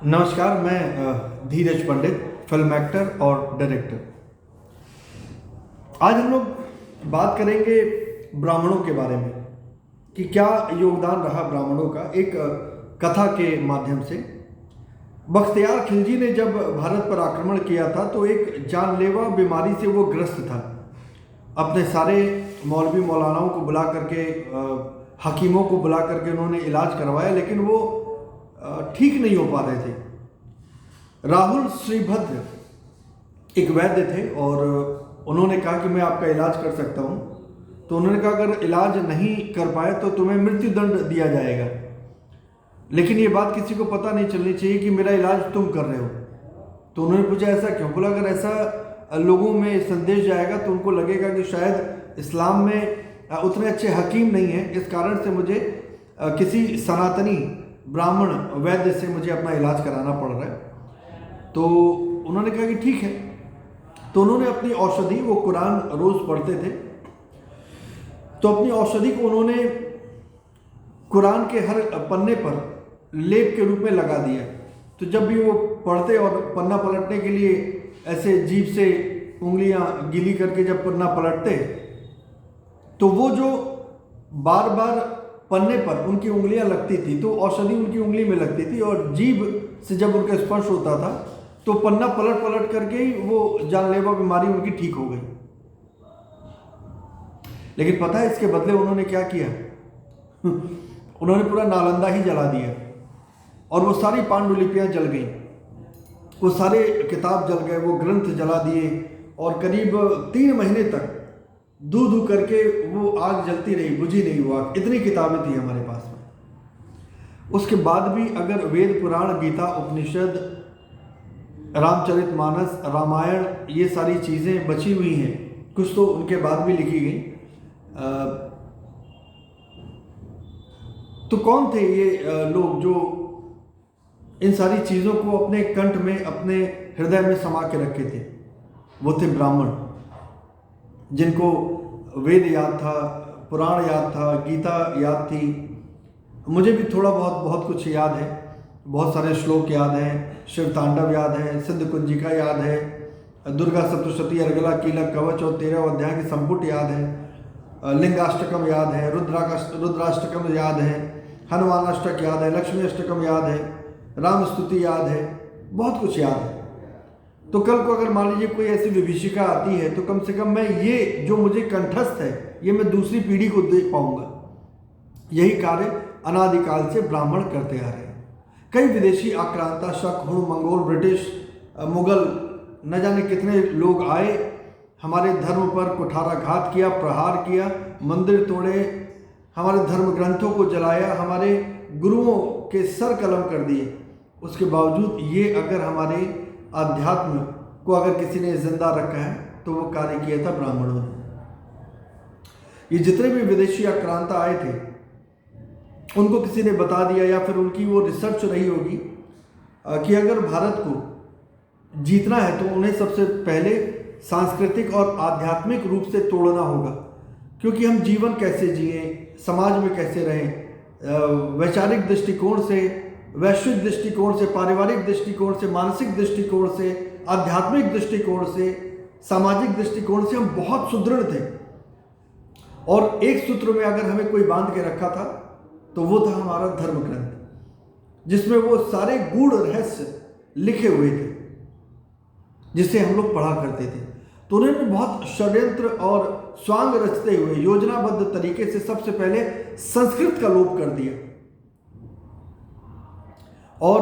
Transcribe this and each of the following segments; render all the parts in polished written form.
नमस्कार, मैं धीरज पंडित, film actor और डायरेक्टर। आज हम लोग बात करेंगे ब्राह्मणों के बारे में कि क्या योगदान रहा ब्राह्मणों का, एक कथा के माध्यम से। बख्तियार खिलजी ने जब भारत पर आक्रमण किया था तो एक जानलेवा बीमारी से वो ग्रस्त था। अपने सारे मौलवी मौलानाओं को बुला करके, हकीमों को बुला करके उन्होंने इलाज करवाया, लेकिन वो ठीक नहीं हो पा रहे थे। राहुल श्रीभद्र एक वैद्य थे और उन्होंने कहा कि मैं आपका इलाज कर सकता हूँ। तो उन्होंने कहा अगर इलाज नहीं कर पाए तो तुम्हें मृत्यु दंड दिया जाएगा, लेकिन ये बात किसी को पता नहीं चलनी चाहिए कि मेरा इलाज तुम कर रहे हो। तो उन्होंने पूछा ऐसा क्यों? बोला अगर ऐसा लोगों में संदेश जाएगा तो उनको लगेगा कि शायद इस्लाम में उतने अच्छे हकीम नहीं हैं, इस कारण से मुझे किसी सनातनी ब्राह्मण वैद्य से मुझे अपना इलाज कराना पड़ रहा है। तो उन्होंने कहा कि ठीक है। तो उन्होंने अपनी औषधि, वो कुरान रोज़ पढ़ते थे, तो अपनी औषधि को उन्होंने कुरान के हर पन्ने पर लेप के रूप में लगा दिया। तो जब भी वो पढ़ते और पन्ना पलटने के लिए ऐसे जीभ से उंगलियां गीली करके जब पन्ना पलटते, तो वो जो बार बार पन्ने पर उनकी उंगलियां लगती थी तो औषधि उनकी उंगली में लगती थी, और जीभ से जब उनका स्पर्श होता था तो पन्ना पलट पलट करके ही वो जानलेवा बीमारी उनकी ठीक हो गई। लेकिन पता है इसके बदले उन्होंने क्या किया? उन्होंने पूरा नालंदा ही जला दिया और वो सारी पांडुलिपियां जल गई, वो सारे किताब जल गए, वो ग्रंथ जला दिए, और करीब 3 महीने तक धू धू करके वो आग जलती रही, बुझी नहीं वो आग। इतनी किताबें थी हमारे पास में। उसके बाद भी अगर वेद पुराण, गीता, उपनिषद, रामचरितमानस, रामायण, ये सारी चीज़ें बची हुई हैं, कुछ तो उनके बाद भी लिखी गई। तो कौन थे ये लोग जो इन सारी चीज़ों को अपने कंठ में, अपने हृदय में समा के रखे थे? वो थे ब्राह्मण, जिनको वेद याद था, पुराण याद था, गीता याद थी। मुझे भी थोड़ा बहुत कुछ याद है, बहुत सारे श्लोक याद हैं, शिव तांडव याद है, सिद्ध कुंजिका याद है, दुर्गा सप्तशती, अर्गला, कीलक, कवच और 13 अध्याय के संपुट याद है, लिंगाष्टकम याद है, रुद्राष्टकम याद है, हनुमानाष्टक याद है, लक्ष्मी अष्टकम याद है, राम स्तुति याद है, बहुत कुछ याद है। तो कल को अगर मान लीजिए कोई ऐसी विभीषिका आती है तो कम से कम मैं ये जो मुझे कंठस्थ है ये मैं दूसरी पीढ़ी को दे पाऊंगा। यही कार्य अनादिकाल से ब्राह्मण करते आ रहे हैं। कई विदेशी आक्रांता, शक, हुण, मंगोल, ब्रिटिश, मुगल, न जाने कितने लोग आए, हमारे धर्म पर कुठाराघात किया, प्रहार किया, मंदिर तोड़े, हमारे धर्म ग्रंथों को जलाया, हमारे गुरुओं के सर कलम कर दिए। उसके बावजूद ये अगर हमारे अध्यात्म को अगर किसी ने जिंदा रखा है तो वो कार्य किया था ब्राह्मणों ने। ये जितने भी विदेशी आक्रांता आए थे उनको किसी ने बता दिया, या फिर उनकी वो रिसर्च रही होगी कि अगर भारत को जीतना है तो उन्हें सबसे पहले सांस्कृतिक और आध्यात्मिक रूप से तोड़ना होगा। क्योंकि हम जीवन कैसे जिए, समाज में कैसे रहें, वैचारिक दृष्टिकोण से, वैश्विक दृष्टिकोण से, पारिवारिक दृष्टिकोण से, मानसिक दृष्टिकोण से, आध्यात्मिक दृष्टिकोण से, सामाजिक दृष्टिकोण से हम बहुत सुदृढ़ थे। और एक सूत्र में अगर हमें कोई बांध के रखा था तो वो था हमारा धर्म ग्रंथ, जिसमें वो सारे गूढ़ रहस्य लिखे हुए थे जिसे हम लोग पढ़ा करते थे। तो उन्होंने बहुत षड्यंत्र और स्वांग रचते हुए योजनाबद्ध तरीके से सबसे पहले संस्कृत का लोप कर दिया, और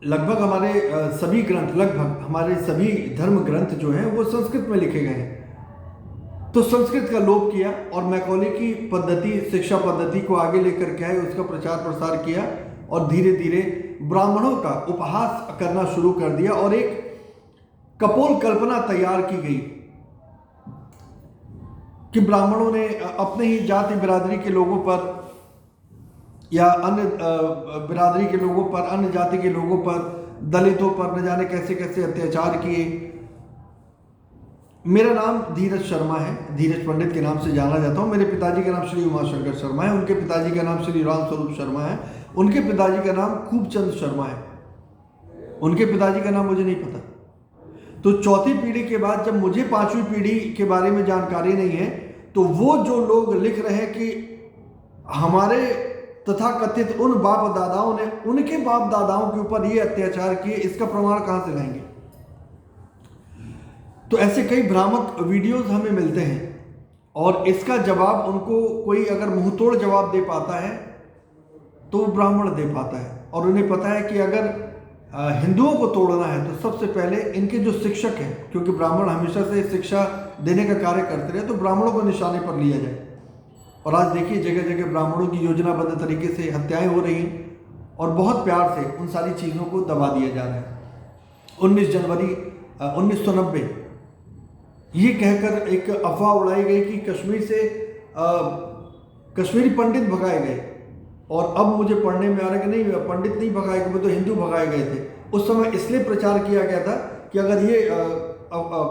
लगभग हमारे सभी ग्रंथ, लगभग हमारे सभी धर्म ग्रंथ जो हैं वो संस्कृत में लिखे गए हैं। तो संस्कृत का लोप किया और मैकॉले की पद्धति, शिक्षा पद्धति को आगे लेकर के आए, उसका प्रचार प्रसार किया, और धीरे धीरे ब्राह्मणों का उपहास करना शुरू कर दिया, और एक कपोल कल्पना तैयार की गई कि ब्राह्मणों ने अपने ही जाति बिरादरी के लोगों पर या अन्य बिरादरी के लोगों पर, अन्य जाति के लोगों पर, दलितों पर न जाने कैसे कैसे अत्याचार किए। मेरा नाम धीरज शर्मा है, धीरज पंडित के नाम से जाना जाता हूँ। मेरे पिताजी का नाम श्री उमाशंकर शर्मा है, उनके पिताजी का नाम श्री राम स्वरूप शर्मा है, उनके पिताजी का नाम खूबचंद शर्मा है। उनके पिताजी का नाम मुझे नहीं पता। तो चौथी पीढ़ी के बाद जब मुझे पांचवी पीढ़ी के बारे में जानकारी नहीं है, तो वो जो लोग लिख रहे हैं कि हमारे तथाकथित उन बाप दादाओं ने उनके बाप दादाओं के ऊपर ये अत्याचार किए, इसका प्रमाण कहां से लाएंगे? तो ऐसे कई भ्रामक वीडियोस हमें मिलते हैं, और इसका जवाब उनको कोई अगर मुंहतोड़ जवाब दे पाता है तो वो ब्राह्मण दे पाता है। और उन्हें पता है कि अगर हिंदुओं को तोड़ना है तो सबसे पहले इनके जो शिक्षक हैं, क्योंकि ब्राह्मण हमेशा से शिक्षा देने का कार्य करते रहे, तो ब्राह्मणों को निशाने पर लिया जाए। और आज देखिए जगह जगह ब्राह्मणों की योजनाबद्ध तरीके से हत्याएं हो रही हैं, और बहुत प्यार से उन सारी चीज़ों को दबा दिया जा रहा है। 19 जनवरी 1990 ये कहकर एक अफवाह उड़ाई गई कि कश्मीर से कश्मीरी पंडित भगाए गए, और अब मुझे पढ़ने में आ रहा है कि नहीं, पंडित नहीं भगाए गए, वो तो हिंदू भगाए गए थे। उस समय इसलिए प्रचार किया गया था कि अगर ये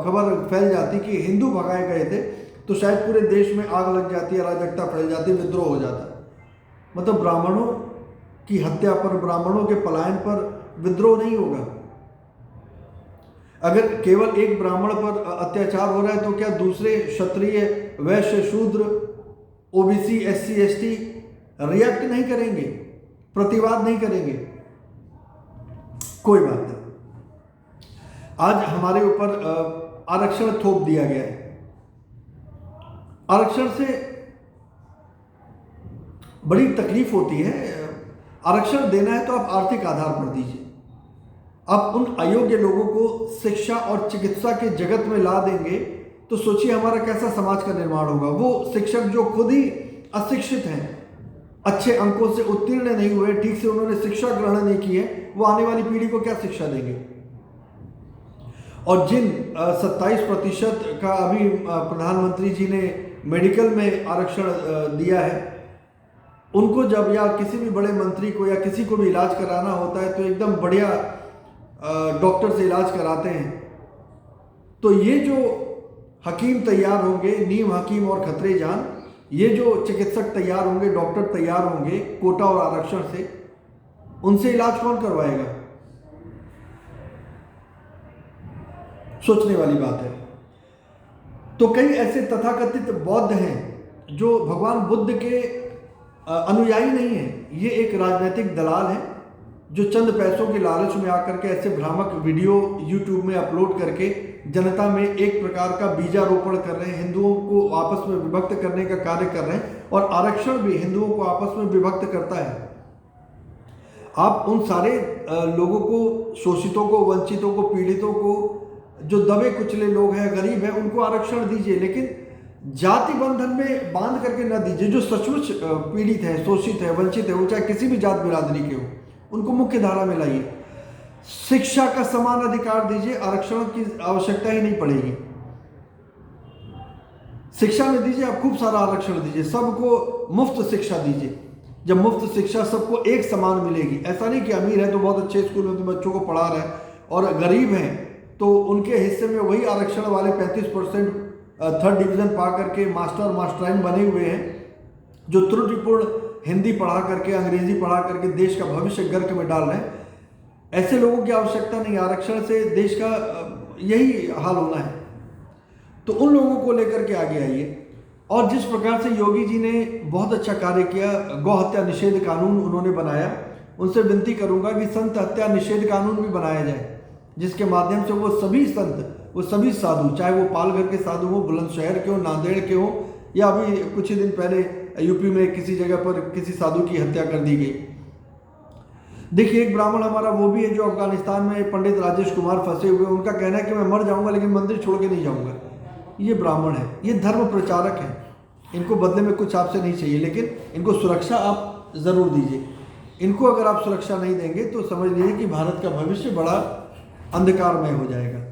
खबर फैल जाती कि हिंदू भगाए गए थे तो शायद पूरे देश में आग लग जाती, अराजकता फैल जाती, विद्रोह हो जाता। मतलब ब्राह्मणों की हत्या पर, ब्राह्मणों के पलायन पर विद्रोह नहीं होगा। अगर केवल एक ब्राह्मण पर अत्याचार हो रहा है तो क्या दूसरे क्षत्रिय, वैश्य, शूद्र, ओबीसी, एससी, एसटी रिएक्ट नहीं करेंगे, प्रतिवाद नहीं करेंगे? कोई बात नहीं। आज हमारे ऊपर आरक्षण थोप दिया गया है। आरक्षण से बड़ी तकलीफ होती है। आरक्षण देना है तो आप आर्थिक आधार पर दीजिए। आप उन अयोग्य लोगों को शिक्षा और चिकित्सा के जगत में ला देंगे तो सोचिए हमारा कैसा समाज का निर्माण होगा। वो शिक्षक जो खुद ही अशिक्षित हैं, अच्छे अंकों से उत्तीर्ण नहीं हुए, ठीक से उन्होंने शिक्षा ग्रहण नहीं की है, वो आने वाली पीढ़ी को क्या शिक्षा देंगे? और जिन 27% का अभी प्रधानमंत्री जी ने मेडिकल में आरक्षण दिया है, उनको जब या किसी भी बड़े मंत्री को या किसी को भी इलाज कराना होता है तो एकदम बढ़िया डॉक्टर से इलाज कराते हैं। तो ये जो हकीम तैयार होंगे, नीम हकीम और खतरे जान, ये जो चिकित्सक तैयार होंगे, डॉक्टर तैयार होंगे कोटा और आरक्षण से, उनसे इलाज कौन करवाएगा? सोचने वाली बात है। तो कई ऐसे तथाकथित बौद्ध हैं जो भगवान बुद्ध के अनुयायी नहीं हैं। ये एक राजनीतिक दलाल है जो चंद पैसों के लालच में आकर के ऐसे भ्रामक वीडियो यूट्यूब में अपलोड करके जनता में एक प्रकार का बीजारोपण कर रहे हैं, हिंदुओं को आपस में विभक्त करने का कार्य कर रहे हैं। और आरक्षण भी हिंदुओं को आपस में विभक्त करता है। आप उन सारे लोगों को, शोषितों को, वंचितों को, पीड़ितों को, जो दबे कुचले लोग हैं, गरीब हैं, उनको आरक्षण दीजिए, लेकिन जाति बंधन में बांध करके न दीजिए। जो सचमुच पीड़ित है, शोषित है, वंचित है, वो चाहे किसी भी जात बिरादरी के हो, उनको मुख्य धारा में लाइए। शिक्षा का समान अधिकार दीजिए, आरक्षण की आवश्यकता ही नहीं पड़ेगी। शिक्षा में दीजिए, आप खूब सारा आरक्षण दीजिए, सबको मुफ्त शिक्षा दीजिए। जब मुफ्त शिक्षा सबको एक समान मिलेगी, ऐसा नहीं कि अमीर है तो बहुत अच्छे स्कूल में तो बच्चों को पढ़ा रहे हैं, और गरीब हैं तो उनके हिस्से में वही आरक्षण वाले 35% थर्ड डिवीजन पा करके मास्टर मास्टराइन बने हुए हैं, जो त्रुटिपूर्ण हिंदी पढ़ा करके, अंग्रेजी पढ़ा करके देश का भविष्य गर्क में डाल रहे हैं। ऐसे लोगों की आवश्यकता नहीं। आरक्षण से देश का यही हाल होना है। तो उन लोगों को लेकर के आगे आइए। और जिस प्रकार से योगी जी ने बहुत अच्छा कार्य किया, गौ हत्या निषेध कानून उन्होंने बनाया, उनसे विनती करूंगा कि संत हत्या निषेध कानून भी बनाया जाए, जिसके माध्यम से वो सभी संत, वो सभी साधु, चाहे वो पालघर के साधु हो, बुलंदशहर के हो, नांदेड़ के हो, या अभी कुछ ही दिन पहले यूपी में किसी जगह पर किसी साधु की हत्या कर दी गई। देखिए एक ब्राह्मण हमारा वो भी है जो अफगानिस्तान में पंडित राजेश कुमार फंसे हुए, उनका कहना है कि मैं मर जाऊंगा लेकिन मंदिर छोड़ के नहीं जाऊंगा। ये ब्राह्मण है, ये धर्म प्रचारक हैं, इनको बदले में कुछ आपसे नहीं चाहिए, लेकिन इनको सुरक्षा आप ज़रूर दीजिए। इनको अगर आप सुरक्षा नहीं देंगे तो समझ लीजिए कि भारत का भविष्य बड़ा अंधकारमय हो जाएगा।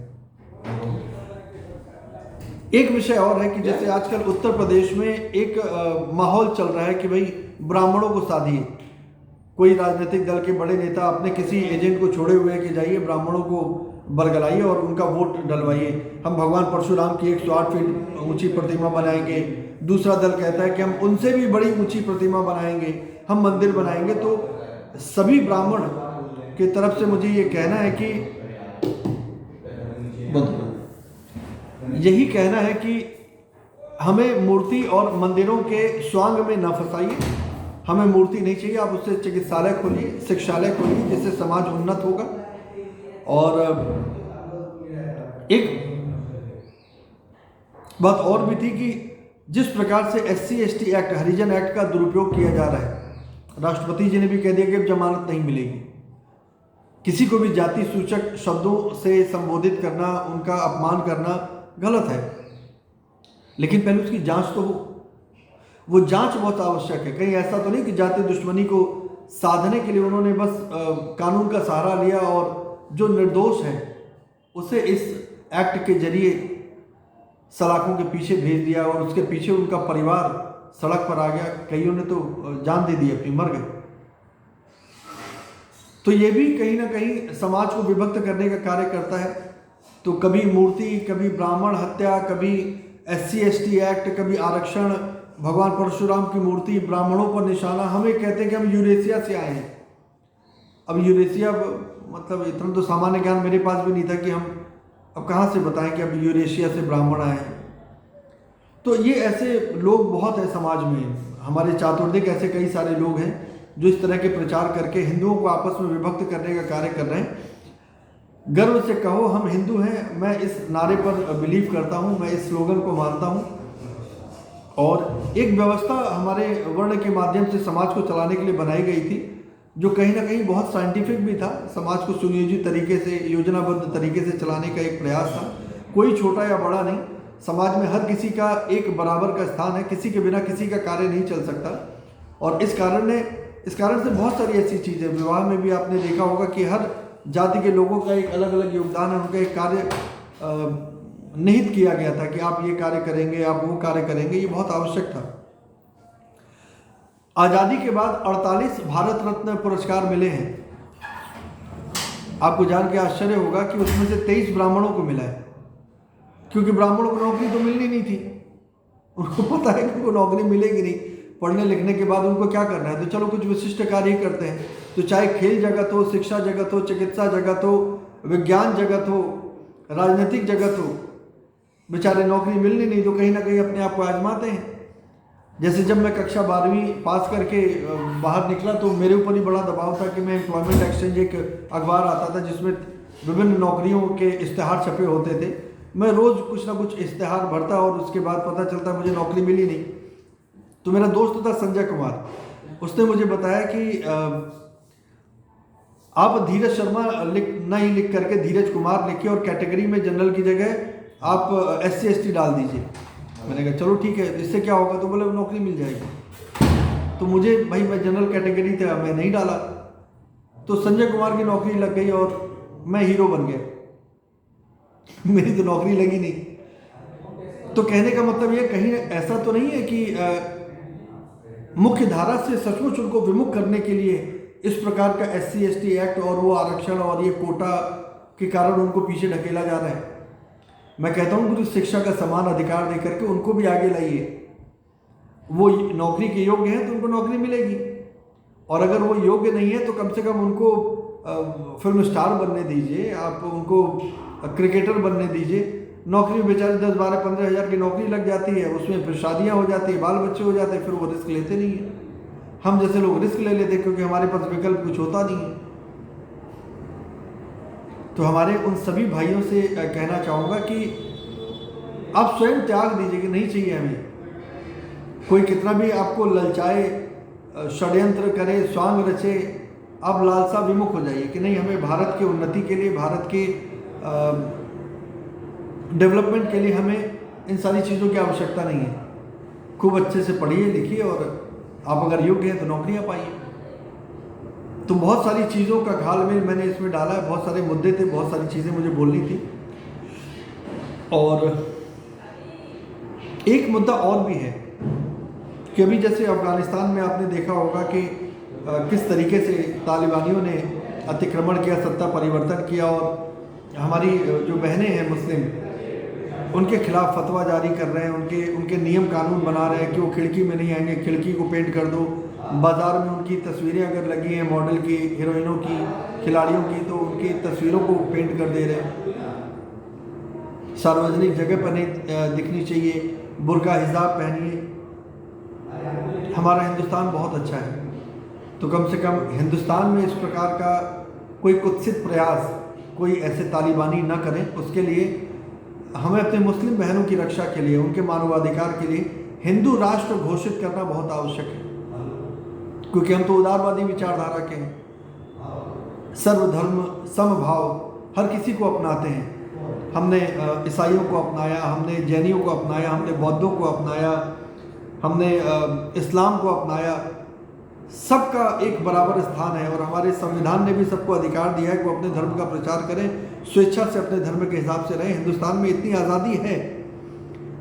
एक विषय और है कि जैसे आजकल उत्तर प्रदेश में एक माहौल चल रहा है कि भाई ब्राह्मणों को साधिए। कोई राजनीतिक दल के बड़े नेता अपने किसी एजेंट को छोड़े हुए कि जाइए ब्राह्मणों को बरगलाइए और उनका वोट डलवाइए। हम भगवान परशुराम की 108 फीट ऊंची प्रतिमा बनाएंगे। दूसरा दल कहता है कि हम उनसे भी बड़ी ऊंची प्रतिमा बनाएंगे, हम मंदिर बनाएंगे। तो सभी ब्राह्मण की तरफ से मुझे ये कहना है कि यही कहना है कि हमें मूर्ति और मंदिरों के स्वांग में न फंसाइए। हमें मूर्ति नहीं चाहिए, आप उससे चिकित्सालय खोलिए, शिक्षालय खोलिए, जिससे समाज उन्नत होगा। और एक बात और भी थी कि जिस प्रकार से SC/ST एक्ट, हरिजन एक्ट का दुरुपयोग किया जा रहा है, राष्ट्रपति जी ने भी कह दिया कि अब जमानत नहीं मिलेगी। किसी को भी जाति सूचक शब्दों से संबोधित करना, उनका अपमान करना गलत है, लेकिन पहले उसकी जांच तो हो। वो जांच बहुत आवश्यक है। कहीं ऐसा तो नहीं कि जाति दुश्मनी को साधने के लिए उन्होंने बस कानून का सहारा लिया और जो निर्दोष है उसे इस एक्ट के जरिए सलाखों के पीछे भेज दिया और उसके पीछे उनका परिवार सड़क पर आ गया। कईयों ने तो जान दे दी, अपनी मर गए। तो ये भी कहीं ना कहीं समाज को विभक्त करने का कार्य करता है। तो कभी मूर्ति, कभी ब्राह्मण हत्या, कभी SC/ST एक्ट, कभी आरक्षण, भगवान परशुराम की मूर्ति, ब्राह्मणों पर निशाना। हमें कहते हैं कि हम यूरेशिया से आए हैं। अब यूरेशिया मतलब इतना तो सामान्य ज्ञान मेरे पास भी नहीं था कि हम अब कहाँ से बताएं कि अब यूरेशिया से ब्राह्मण आए हैं। तो ये ऐसे लोग बहुत हैं समाज में, हमारे चातुर्दिक ऐसे कई सारे लोग हैं जो इस तरह के प्रचार करके हिंदुओं को आपस में विभक्त करने का कार्य कर रहे हैं। गर्व से कहो हम हिंदू हैं, मैं इस नारे पर बिलीव करता हूं, मैं इस स्लोगन को मानता हूं। और एक व्यवस्था हमारे वर्ण के माध्यम से समाज को चलाने के लिए बनाई गई थी, जो कहीं ना कहीं बहुत साइंटिफिक भी था। समाज को सुनियोजित तरीके से, योजनाबद्ध तरीके से चलाने का एक प्रयास था। कोई छोटा या बड़ा नहीं, समाज में हर किसी का एक बराबर का स्थान है, किसी के बिना किसी का कार्य नहीं चल सकता। और इस कारण से बहुत सारी ऐसी चीज़ें, विवाह में भी आपने देखा होगा कि हर जाति के लोगों का एक अलग अलग योगदान है, उनका एक कार्य निहित किया गया था कि आप ये कार्य करेंगे, आप वो कार्य करेंगे। ये बहुत आवश्यक था। आज़ादी के बाद 48 भारत रत्न पुरस्कार मिले हैं। आपको जान के आश्चर्य होगा कि उसमें से 23 ब्राह्मणों को मिला है, क्योंकि ब्राह्मणों को नौकरी तो मिलनी नहीं थी। उनको पता है कि उनको नौकरी मिलेगी नहीं, पढ़ने लिखने के बाद उनको क्या करना है, तो चलो कुछ विशिष्ट कार्य ही करते हैं। तो चाहे खेल जगत हो, शिक्षा जगत हो, चिकित्सा जगत हो, विज्ञान जगत हो, राजनीतिक जगत हो, बेचारे नौकरी मिलनी नहीं तो कहीं ना कहीं अपने आप को आजमाते हैं। जैसे जब मैं कक्षा 12वीं पास करके बाहर निकला तो मेरे ऊपर ही बड़ा दबाव था कि मैं एम्प्लॉयमेंट एक्सचेंज, एक अखबार आता था जिसमें विभिन्न नौकरियों के इश्तेहार छपे होते थे। मैं रोज़ कुछ ना कुछ इश्तेहार भरता और उसके बाद पता चलता मुझे नौकरी मिली नहीं। तो मेरा दोस्त था संजय कुमार, उसने मुझे बताया कि आप धीरज शर्मा नहीं लिख करके धीरज कुमार लिखिए और कैटेगरी में जनरल की जगह आप SC/ST डाल दीजिए। मैंने कहा चलो ठीक है, इससे क्या होगा, तो बोले नौकरी मिल जाएगी। तो मुझे भाई, मैं जनरल कैटेगरी था, मैं नहीं डाला। तो संजय कुमार की नौकरी लग गई और मैं हीरो बन गया। मेरी तो नौकरी लगी नहीं। तो कहने का मतलब ये, कहीं ऐसा तो नहीं है कि मुख्य धारा से सचमुच उनको विमुख करने के लिए इस प्रकार का SC/ST एक्ट और वो आरक्षण और ये कोटा के कारण उनको पीछे ढकेला जा रहा है। मैं कहता हूँ कि शिक्षा का समान अधिकार देकर के उनको भी आगे लाइए। वो नौकरी के योग्य हैं तो उनको नौकरी मिलेगी, और अगर वो योग्य नहीं है तो कम से कम उनको फिल्म स्टार बनने दीजिए, आप उनको क्रिकेटर बनने दीजिए। नौकरी में बेचारे 10, 12, 15 हज़ार की नौकरी लग जाती है, उसमें फिर शादियाँ हो जाती है, बाल बच्चे हो जाते हैं, फिर वो रिस्क लेते नहीं हैं। हम जैसे लोग रिस्क ले लेते हैं क्योंकि हमारे पास विकल्प कुछ होता नहीं है। तो हमारे उन सभी भाइयों से कहना चाहूँगा कि आप स्वयं त्याग दीजिए कि नहीं चाहिए हमें। कोई कितना भी आपको ललचाए, षड्यंत्र करे, स्वांग रचे, आप लालसा विमुख हो जाइए कि नहीं, हमें भारत की उन्नति के लिए, भारत के डेवलपमेंट के लिए हमें इन सारी चीज़ों की आवश्यकता नहीं है। खूब अच्छे से पढ़िए लिखिए और आप अगर योग्य हैं तो नौकरियाँ पाइए। तो बहुत सारी चीज़ों का घालमेल मैंने इसमें डाला है, बहुत सारे मुद्दे थे, बहुत सारी चीज़ें मुझे बोलनी थी। और एक मुद्दा और भी है कि अभी जैसे अफगानिस्तान में आपने देखा होगा कि किस तरीके से तालिबानियों ने अतिक्रमण किया, सत्ता परिवर्तन किया, और हमारी जो बहनें हैं मुस्लिम, उनके खिलाफ फतवा जारी कर रहे हैं, उनके नियम कानून बना रहे हैं कि वो खिड़की में नहीं आएंगे, खिड़की को पेंट कर दो, बाज़ार में उनकी तस्वीरें अगर लगी हैं, मॉडल की, हीरोइनों की, खिलाड़ियों की, तो उनकी तस्वीरों को पेंट कर दे रहे हैं। सार्वजनिक जगह पर नहीं दिखनी चाहिए, बुर्का हिजाब पहनिए। हमारा हिंदुस्तान बहुत अच्छा है, तो कम से कम हिंदुस्तान में इस प्रकार का कोई कुत्सित प्रयास कोई ऐसे तालिबानी ना करें। उसके लिए हमें अपने मुस्लिम बहनों की रक्षा के लिए, उनके मानवाधिकार के लिए हिंदू राष्ट्र घोषित करना बहुत आवश्यक है, क्योंकि हम तो उदारवादी विचारधारा के हैं। सर्वधर्म समभाव हर किसी को अपनाते हैं। हमने ईसाइयों को अपनाया, हमने जैनियों को अपनाया, हमने बौद्धों को अपनाया, हमने इस्लाम को अपनाया। सबका एक बराबर स्थान है, और हमारे संविधान ने भी सबको अधिकार दिया है कि वो अपने धर्म का प्रचार करें, स्वेच्छा से अपने धर्म के हिसाब से रहें। हिंदुस्तान में इतनी आज़ादी है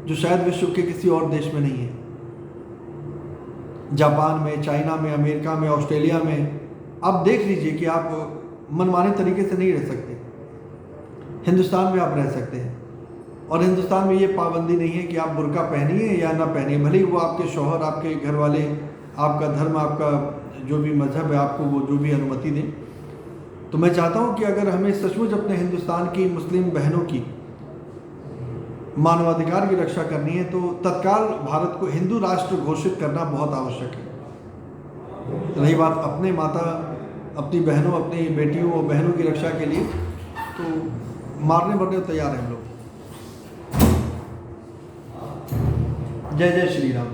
जो शायद विश्व के किसी और देश में नहीं है। जापान में, चाइना में, अमेरिका में, ऑस्ट्रेलिया में आप देख लीजिए कि आप मनमाने तरीके से नहीं रह सकते। हिंदुस्तान में आप रह सकते हैं, और हिंदुस्तान में ये पाबंदी नहीं है कि आप बुर्का पहनिए या ना पहनिए, भले ही वो आपके शौहर, आपके घर वाले, आपका धर्म, आपका जो भी मजहब है, आपको वो जो भी अनुमति दें। तो मैं चाहता हूँ कि अगर हमें सचमुच अपने हिंदुस्तान की मुस्लिम बहनों की मानवाधिकार की रक्षा करनी है, तो तत्काल भारत को हिंदू राष्ट्र घोषित करना बहुत आवश्यक है। रही बात अपने माता, अपनी बहनों, अपनी बेटियों और बहनों की रक्षा के लिए, तो मारने मरने को तैयार हैं हम लोग। जय जय श्री राम।